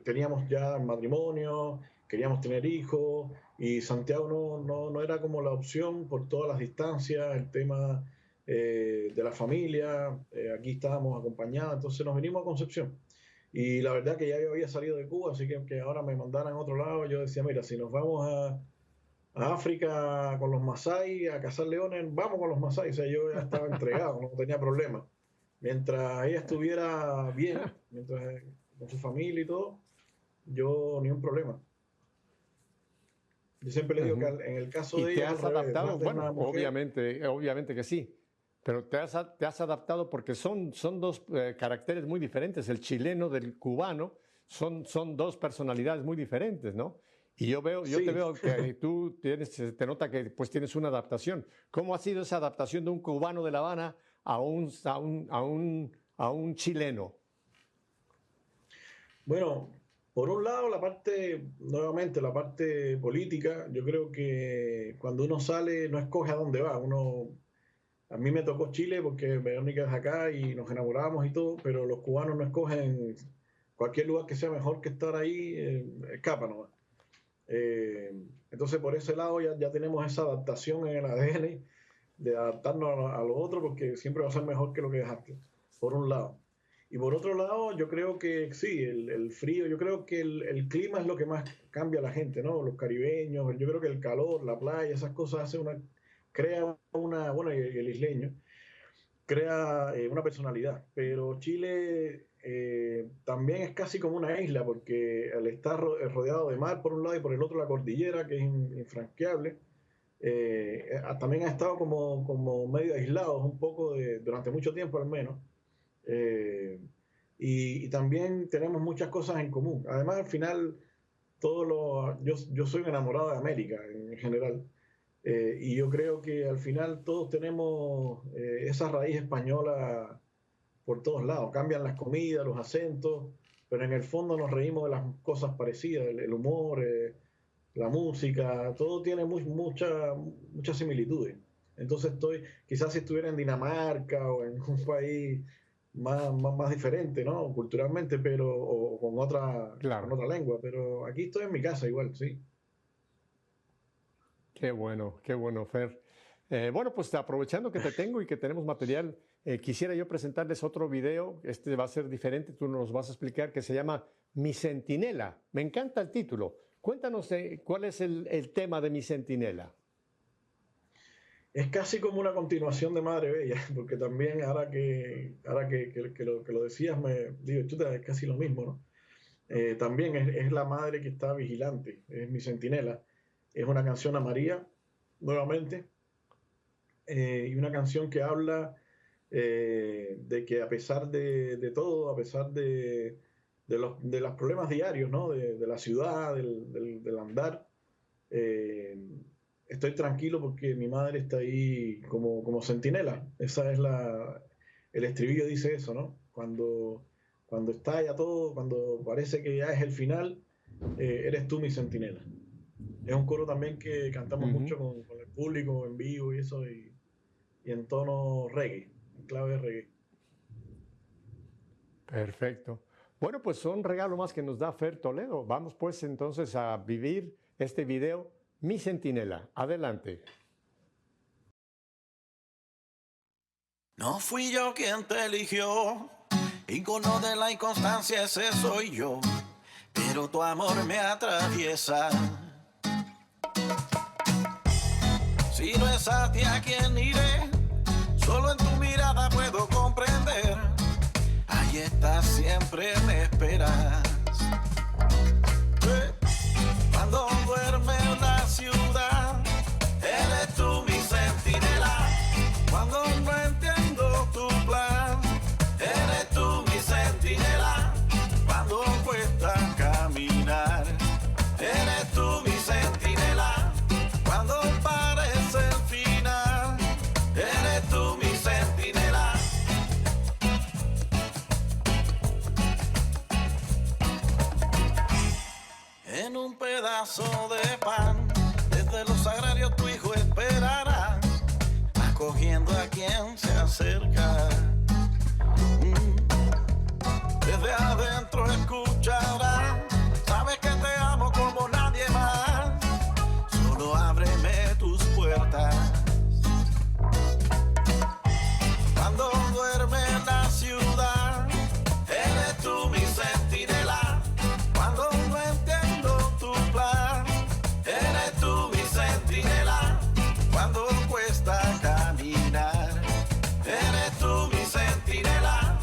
teníamos ya matrimonio, queríamos tener hijos y Santiago no era como la opción por todas las distancias, el tema de la familia, aquí estábamos acompañados, entonces nos vinimos a Concepción. Y la verdad que ya yo había salido de Cuba, así que ahora me mandaran a otro lado, yo decía, mira, si nos vamos a África con los Masái a cazar leones, vamos con los Masái, o sea, yo ya estaba entregado, no tenía problema. Mientras ella estuviera bien, mientras con su familia y todo, yo ni un problema. Yo siempre le digo que ujú. en el caso ¿Y de te ella es al has revés, adaptado? detrás de Bueno, una mujer, obviamente que sí, pero te has adaptado porque son dos caracteres muy diferentes, el chileno del cubano, son dos personalidades muy diferentes, ¿no? Y yo te sí. veo que tú te nota que pues tienes una adaptación. ¿Cómo ha sido esa adaptación de un cubano de La Habana a un chileno? Bueno, por un lado, nuevamente, la parte política, yo creo que cuando uno sale no escoge a dónde va. A mí me tocó Chile porque Verónica es acá y nos enamoramos y todo, pero los cubanos no escogen cualquier lugar que sea mejor que estar ahí, escapan nomás. Eh, entonces, por ese lado ya tenemos esa adaptación en el ADN de adaptarnos a lo otro porque siempre va a ser mejor que lo que dejaste, por un lado. Y por otro lado, yo creo que sí, el frío, yo creo que el clima es lo que más cambia a la gente, ¿no? Los caribeños, yo creo que el calor, la playa, esas cosas crea bueno, y el isleño, crea una personalidad. Pero Chile también es casi como una isla, porque al estar rodeado de mar por un lado y por el otro la cordillera, que es infranqueable, también ha estado como medio aislados un poco durante mucho tiempo al menos. Eh, y también tenemos muchas cosas en común. Además, al final, yo soy un enamorado de América en general. Y yo creo que al final todos tenemos esa raíz española por todos lados. Cambian las comidas, los acentos, pero en el fondo nos reímos de las cosas parecidas, el humor, la música, todo tiene muchas similitudes. Entonces quizás si estuviera en Dinamarca o en un país más diferente, ¿no? Culturalmente, pero, o con Claro. otra lengua, pero aquí estoy en mi casa igual, sí. Qué bueno, Fer. Bueno, pues aprovechando que te tengo y que tenemos material, quisiera yo presentarles otro video. Este va a ser diferente, tú nos vas a explicar, que se llama Mi Centinela. Me encanta el título. Cuéntanos cuál es el tema de Mi Centinela. Es casi como una continuación de Madre Bella, porque también ahora que lo decías, me digo, chuta, es casi lo mismo, ¿no? También es la madre que está vigilante, es mi centinela. Es una canción a María, nuevamente, y una canción que habla de que a pesar de todo, a pesar de los problemas diarios, ¿no? De la ciudad, del andar, eh, estoy tranquilo porque mi madre está ahí como centinela. El estribillo dice eso, ¿no? Cuando está ya todo, cuando parece que ya es el final, eres tú mi centinela. Es un coro también que cantamos Ujú. mucho con el público en vivo y eso, y en tono reggae, en clave reggae. Perfecto. Bueno, pues son regalo más que nos da Fer Toledo. Vamos pues entonces a vivir este video, Mi Centinela. Adelante. No fui yo quien te eligió, ícono de la inconstancia ese soy yo, pero tu amor me atraviesa. Si no es a ti a quien iré, solo en tu mirada puedo comprender. Ahí estás, siempre me esperas. Cuando duerme la ciudad, eres tú mi centinela. Cuando no entiendo tu plan, eres tú mi centinela. Cuando cuesta caminar, eres tú mi centinela. Cuando parece el final, eres tú mi centinela. En un pedazo de pan, desde los agrarios tu hijo esperará, acogiendo a quien se acerca. Desde adentro escuchará, sabes que te amo como nadie más, solo ábreme tus puertas. Cuando duerme la ciudad, eres tú mi centinela. Cuando no entiendo tu plan, eres tú mi centinela. Cuando cuesta caminar, eres tú mi centinela.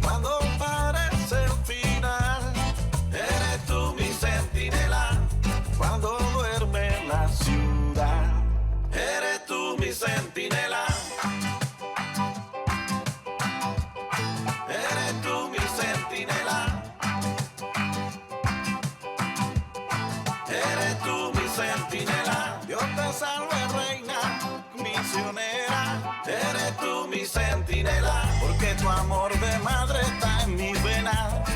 Cuando parece el final, eres tú mi centinela. Cuando duerme la ciudad, eres tú mi centinela. Eres tú mi centinela. Eres tú mi centinela. Dios te salve, reina misionera. Eres tú mi centinela. Porque tu amor de madre está en mis venas.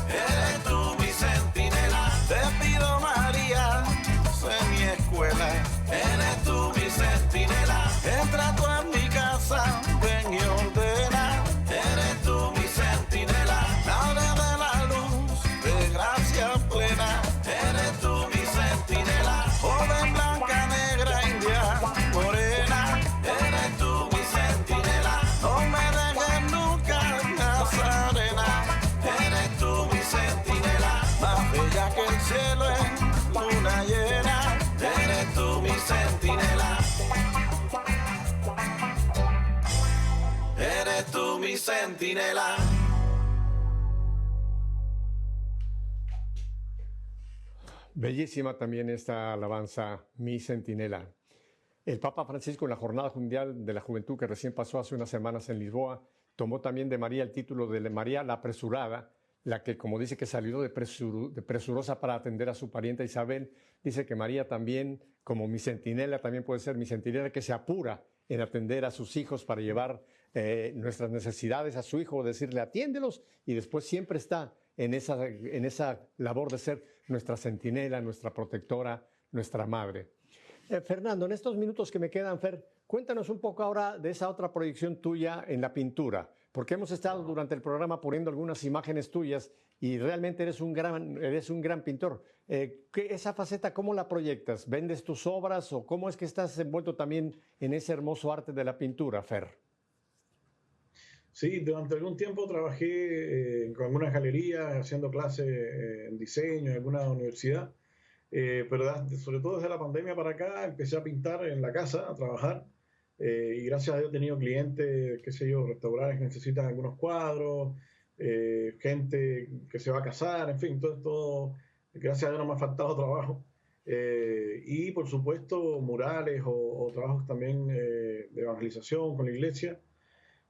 Eres tú mi centinela. Te pido, María, sé mi escuela. Eres tú mi centinela. Entra tú en mi casa, ven y ordena. Eres tú mi centinela. Madre de la luz, de gracia plena. Eres tú mi centinela. Joven blanca, negra, india, morena. Eres tú mi centinela. No me dejes nunca, Nazarena. Eres tú mi centinela. Más bella que el cielo en luna llena. Eres tú mi centinela. Eres tú mi centinela. Bellísima también esta alabanza, Mi Centinela. El Papa Francisco, en la Jornada Mundial de la Juventud que recién pasó hace unas semanas en Lisboa, tomó también de María el título de María la Apresurada, la que, como dice que salió de presurosa para atender a su parienta Isabel. Dice que María también, como mi centinela, también puede ser mi centinela que se apura en atender a sus hijos para llevar nuestras necesidades a su hijo, decirle atiéndelos, y después siempre está en esa labor de ser nuestra centinela, nuestra protectora, nuestra madre. Fernando, en estos minutos que me quedan, Fer, cuéntanos un poco ahora de esa otra proyección tuya en la pintura, porque hemos estado durante el programa poniendo algunas imágenes tuyas y realmente eres un gran pintor. ¿Esa faceta cómo la proyectas? ¿Vendes tus obras o cómo es que estás envuelto también en ese hermoso arte de la pintura, Fer? Sí, durante algún tiempo trabajé con algunas galerías, haciendo clases en diseño en alguna universidad, pero sobre todo desde la pandemia para acá empecé a pintar en la casa, a trabajar, y gracias a Dios he tenido clientes, qué sé yo, restaurantes que necesitan algunos cuadros, gente que se va a casar, en fin, todo, gracias a Dios no me ha faltado trabajo. Y por supuesto murales o trabajos también de evangelización con la iglesia.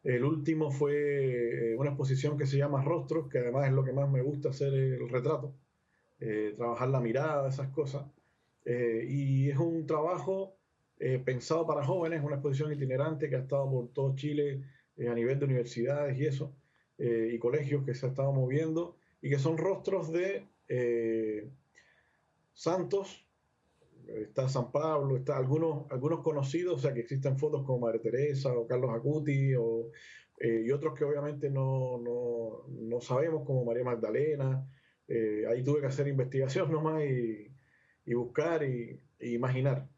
El último fue una exposición que se llama Rostros, que además es lo que más me gusta hacer, el retrato, trabajar la mirada, esas cosas. Y es un trabajo pensado para jóvenes, una exposición itinerante que ha estado por todo Chile a nivel de universidades y eso, y colegios que se ha estado moviendo, y que son rostros de santos. Está San Pablo, está algunos conocidos, o sea que existen fotos como Madre Teresa o Carlos Acuti y otros que obviamente no sabemos, como María Magdalena. Ahí tuve que hacer investigación nomás y buscar y imaginar.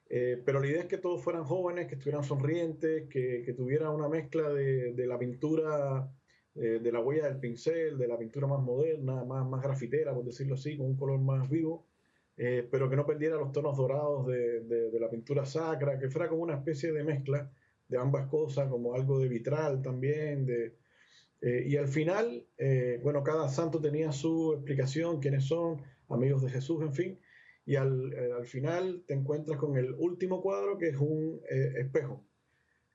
Pero la idea es que todos fueran jóvenes, que estuvieran sonrientes, que tuvieran una mezcla de la pintura, de la huella del pincel, de la pintura más moderna, más grafitera, por decirlo así, con un color más vivo, pero que no perdiera los tonos dorados de la pintura sacra, que fuera como una especie de mezcla de ambas cosas, como algo de vitral también. Y al final, bueno, cada santo tenía su explicación, quiénes son, amigos de Jesús, en fin. Y al final te encuentras con el último cuadro, que es un espejo,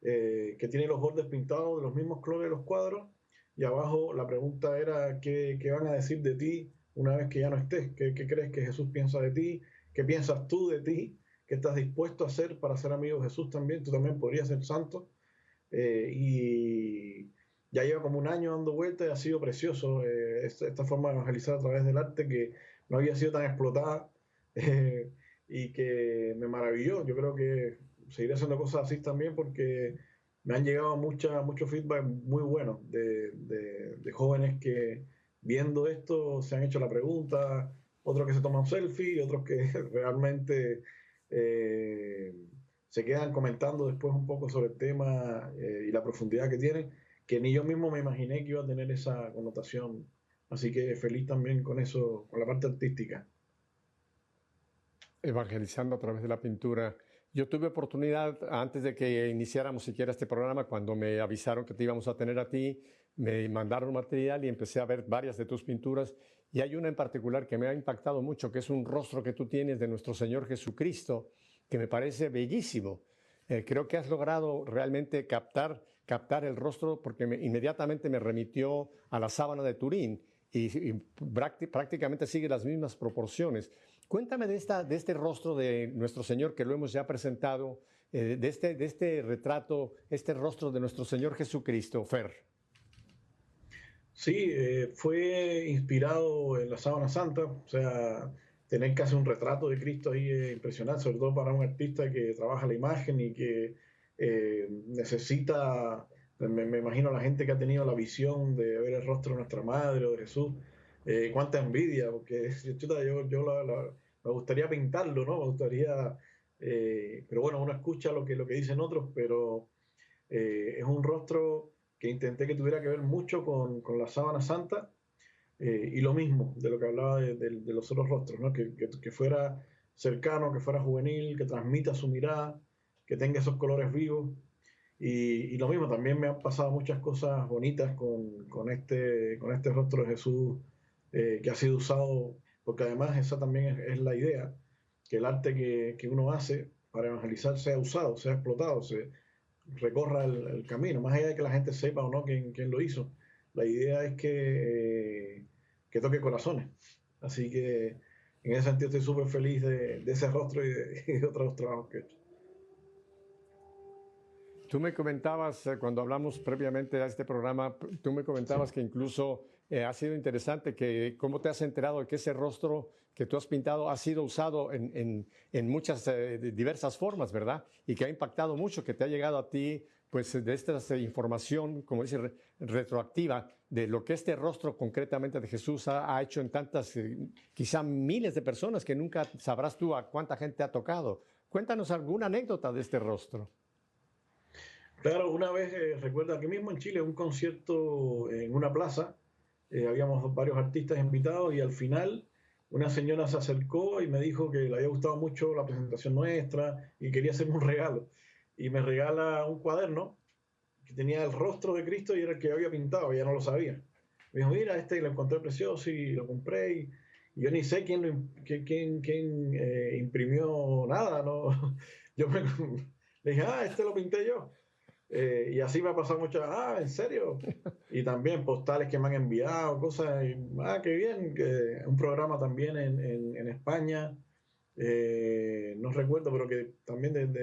que tiene los bordes pintados de los mismos colores de los cuadros. Y abajo la pregunta era, ¿qué van a decir de ti una vez que ya no estés? ¿Qué crees que Jesús piensa de ti? ¿Qué piensas tú de ti? ¿Qué estás dispuesto a hacer para ser amigo de Jesús también? Tú también podrías ser santo. Y ya lleva como un año dando vueltas y ha sido precioso esta forma de evangelizar a través del arte, que no había sido tan explotada, y que me maravilló. Yo creo que seguiré haciendo cosas así también, porque me han llegado mucho feedback muy bueno de jóvenes que, viendo esto, se han hecho la pregunta, otros que se toman selfie, otros que realmente eh, se quedan comentando después un poco sobre el tema, y la profundidad que tiene, que ni yo mismo me imaginé que iba a tener esa connotación. Así que feliz también con eso, con la parte artística. Evangelizando a través de la pintura. Yo tuve oportunidad, antes de que iniciáramos siquiera este programa, cuando me avisaron que te íbamos a tener a ti, me mandaron material y empecé a ver varias de tus pinturas, y hay una en particular que me ha impactado mucho, que es un rostro que tú tienes de nuestro Señor Jesucristo, que me parece bellísimo. Creo que has logrado realmente captar el rostro, porque inmediatamente me remitió a la sábana de Turín, y prácticamente sigue las mismas proporciones. Cuéntame de este rostro de nuestro Señor, que lo hemos ya presentado, de este retrato, este rostro de nuestro Señor Jesucristo, Fer. Sí, fue inspirado en la Sábana Santa, o sea, tener casi un retrato de Cristo ahí es impresionante, sobre todo para un artista que trabaja la imagen y que necesita, me imagino a la gente que ha tenido la visión de ver el rostro de nuestra Madre o de Jesús, cuánta envidia, porque chuta, me gustaría pintarlo, ¿no? Me gustaría, pero bueno, uno escucha lo que dicen otros, pero es un rostro que intenté que tuviera que ver mucho con la sábana santa, y lo mismo de lo que hablaba de los otros rostros, ¿no? Que fuera cercano, que fuera juvenil, que transmita su mirada, que tenga esos colores vivos. Y lo mismo, también me han pasado muchas cosas bonitas con este rostro de Jesús, que ha sido usado, porque además esa también es la idea, que el arte que uno hace para evangelizar sea usado, sea explotado, recorra el camino, más allá de que la gente sepa o no quién lo hizo. La idea es que toque corazones. Así que en ese sentido estoy súper feliz de ese rostro y de otros trabajos que he hecho. Tú me comentabas, cuando hablamos previamente a este programa, tú me comentabas que incluso ha sido interesante cómo te has enterado de que ese rostro que tú has pintado ha sido usado en muchas diversas formas, ¿verdad? Y que ha impactado mucho, que te ha llegado a ti, pues, de esta información, como dice, retroactiva, de lo que este rostro concretamente de Jesús ha hecho en tantas, quizá miles de personas, que nunca sabrás tú a cuánta gente ha tocado. Cuéntanos alguna anécdota de este rostro. Claro, una vez, recuerdo aquí mismo en Chile, un concierto en una plaza, habíamos varios artistas invitados, y al final una señora se acercó y me dijo que le había gustado mucho la presentación nuestra y quería hacerme un regalo. Y me regala un cuaderno que tenía el rostro de Cristo y era el que yo había pintado, ya no lo sabía. Me dijo, mira, lo encontré precioso y lo compré. Y yo ni sé quién imprimió nada, ¿no? Yo le dije, lo pinté yo. Y así me ha pasado mucho, ¿en serio? Y también postales que me han enviado, cosas, y, qué bien, que un programa también en España, no recuerdo, pero que también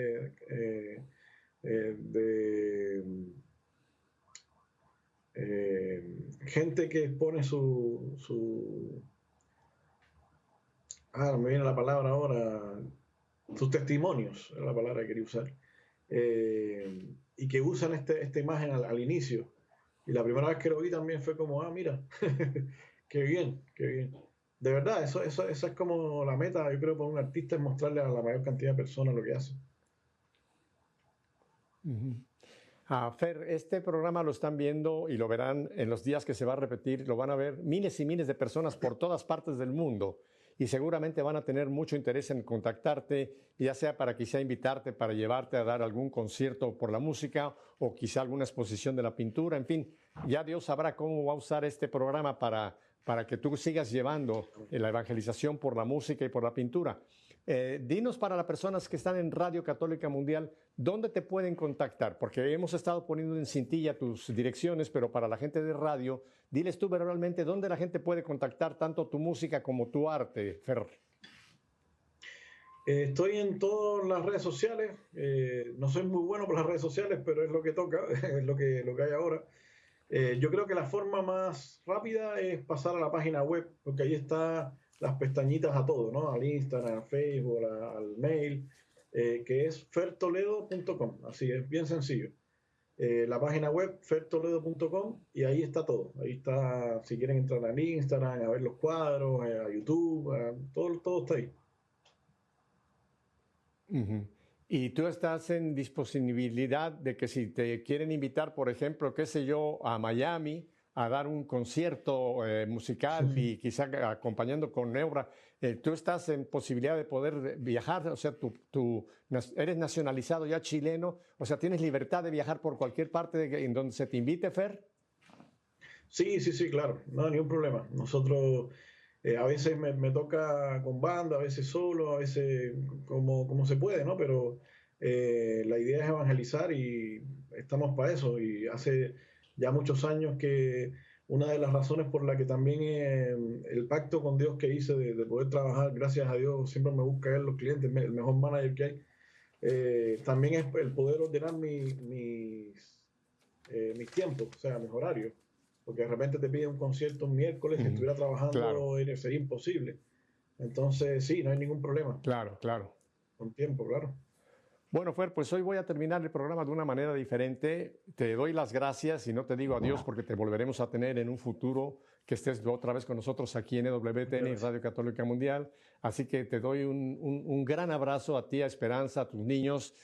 gente que expone no me viene la palabra ahora, sus testimonios, era la palabra que quería usar, y que usan esta imagen al inicio. Y la primera vez que lo vi también fue como, mira, qué bien, qué bien. de verdad, eso es como la meta, yo creo, para un artista, es mostrarle a la mayor cantidad de personas lo que hace. Ujú. Fer, este programa lo están viendo y lo verán en los días que se va a repetir, lo van a ver miles y miles de personas por todas partes del mundo y seguramente van a tener mucho interés en contactarte, ya sea para quizá invitarte, para llevarte a dar algún concierto por la música o quizá alguna exposición de la pintura, en fin, ya Dios sabrá cómo va a usar este programa para que tú sigas llevando la evangelización por la música y por la pintura. Dinos para las personas que están en Radio Católica Mundial, ¿dónde te pueden contactar? Porque hemos estado poniendo en cintilla tus direcciones, pero para la gente de radio, diles tú verbalmente dónde la gente puede contactar tanto tu música como tu arte, Fer. Estoy en todas las redes sociales, no soy muy bueno por las redes sociales, pero es lo que toca, es lo que hay ahora. Yo creo que la forma más rápida es pasar a la página web, porque ahí está las pestañitas a todo, ¿no? Al Instagram, al Facebook, al mail, que es fertoledo.com, así es, bien sencillo. La página web fertoledo.com y ahí está todo. Ahí está, si quieren entrar al Instagram, a ver los cuadros, a YouTube, todo está ahí. Uh-huh. Y tú estás en disponibilidad de que si te quieren invitar, por ejemplo, qué sé yo, a Miami a dar un concierto musical y quizá acompañando con Neura, tú estás en posibilidad de poder viajar, o sea, tú eres nacionalizado ya chileno, o sea, ¿tienes libertad de viajar por cualquier parte en donde se te invite, Fer? Sí, claro, no hay ningún problema. Nosotros a veces me toca con banda, a veces solo, a veces como se puede, ¿no? Pero la idea es evangelizar y estamos para eso. Y hace ya muchos años que una de las razones por la que también el pacto con Dios que hice de poder trabajar, gracias a Dios, siempre me busca él los clientes, el mejor manager que hay, también es el poder ordenar mis tiempos, o sea, mis horarios. Porque de repente te piden un concierto un miércoles, que estuviera trabajando, claro. Sería imposible. Entonces, sí, no hay ningún problema. Claro. Con tiempo, claro. Bueno, Fer, pues hoy voy a terminar el programa de una manera diferente. Te doy las gracias y no te digo adiós porque te volveremos a tener en un futuro que estés otra vez con nosotros aquí en EWTN y Radio Católica Mundial. Así que te doy un gran abrazo a ti, a Esperanza, a tus niños.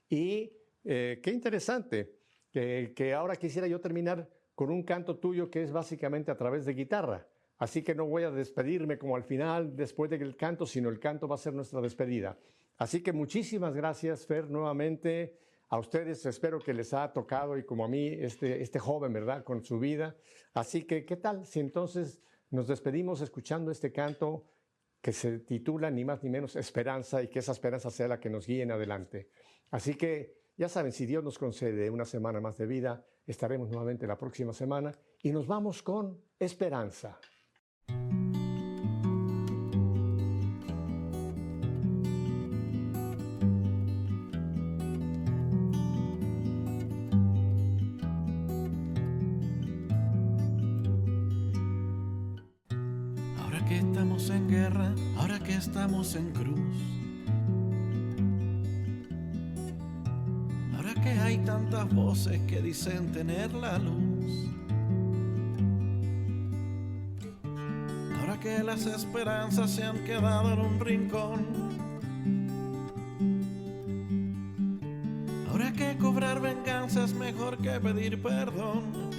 Y qué interesante que ahora quisiera yo terminar con un canto tuyo que es básicamente a través de guitarra. Así que no voy a despedirme como al final, después del canto, sino el canto va a ser nuestra despedida. Así que muchísimas gracias, Fer, nuevamente. A ustedes espero que les ha tocado y como a mí, este joven, ¿verdad?, con su vida. Así que, ¿qué tal si entonces nos despedimos escuchando este canto que se titula ni más ni menos Esperanza y que esa esperanza sea la que nos guíe en adelante? Así que, ya saben, si Dios nos concede una semana más de vida, estaremos nuevamente la próxima semana y nos vamos con Esperanza. Ahora que estamos en guerra, ahora que estamos en cruz, ahora que hay tantas voces que dicen tener la luz, ahora que las esperanzas se han quedado en un rincón, ahora que cobrar venganza es mejor que pedir perdón,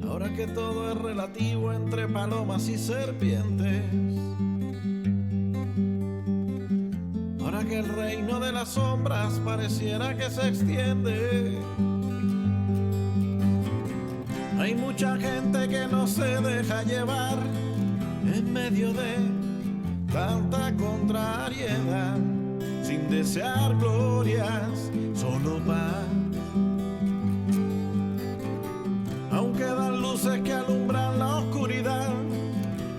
ahora que todo es relativo entre palomas y serpientes, ahora que el reino de las sombras pareciera que se extiende. Hay mucha gente que no se deja llevar en medio de tanta contrariedad, sin desear glorias, solo paz. Aún quedan luces que alumbran la oscuridad,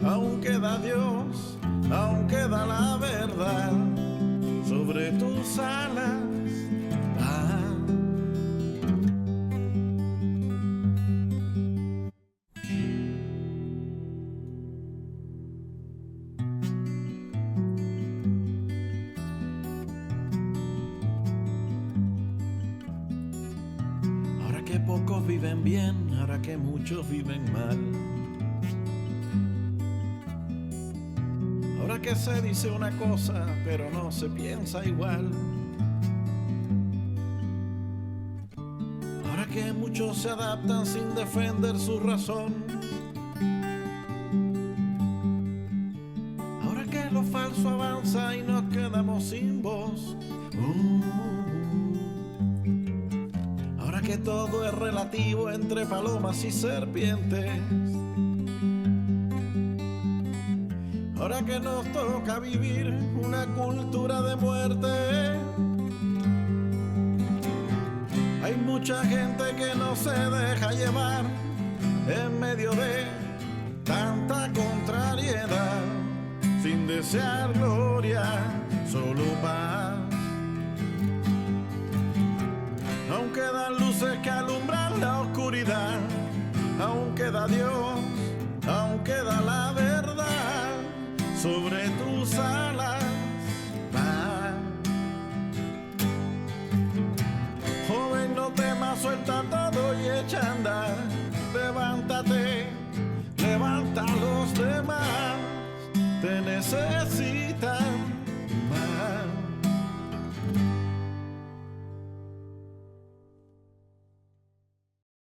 aún queda Dios, aún queda la verdad sobre tus alas. Ahora que pocos viven bien, ahora que muchos viven mal, Ahora que se dice una cosa, pero no se piensa igual. Ahora que muchos se adaptan sin defender su razón. Ahora que lo falso avanza y nos quedamos sin voz. Ahora que todo es relativo entre palomas y serpientes. Ahora que nos toca vivir una cultura de muerte. Hay mucha gente que no se deja llevar en medio de tanta contrariedad, sin desear gloria, solo paz. Aún quedan luces que alumbran la oscuridad, aún queda Dios, aún queda la verdad sobre tus alas. Joven, no temas, suelta todo y echa a andar. Levántate, levanta a los demás, te necesitan.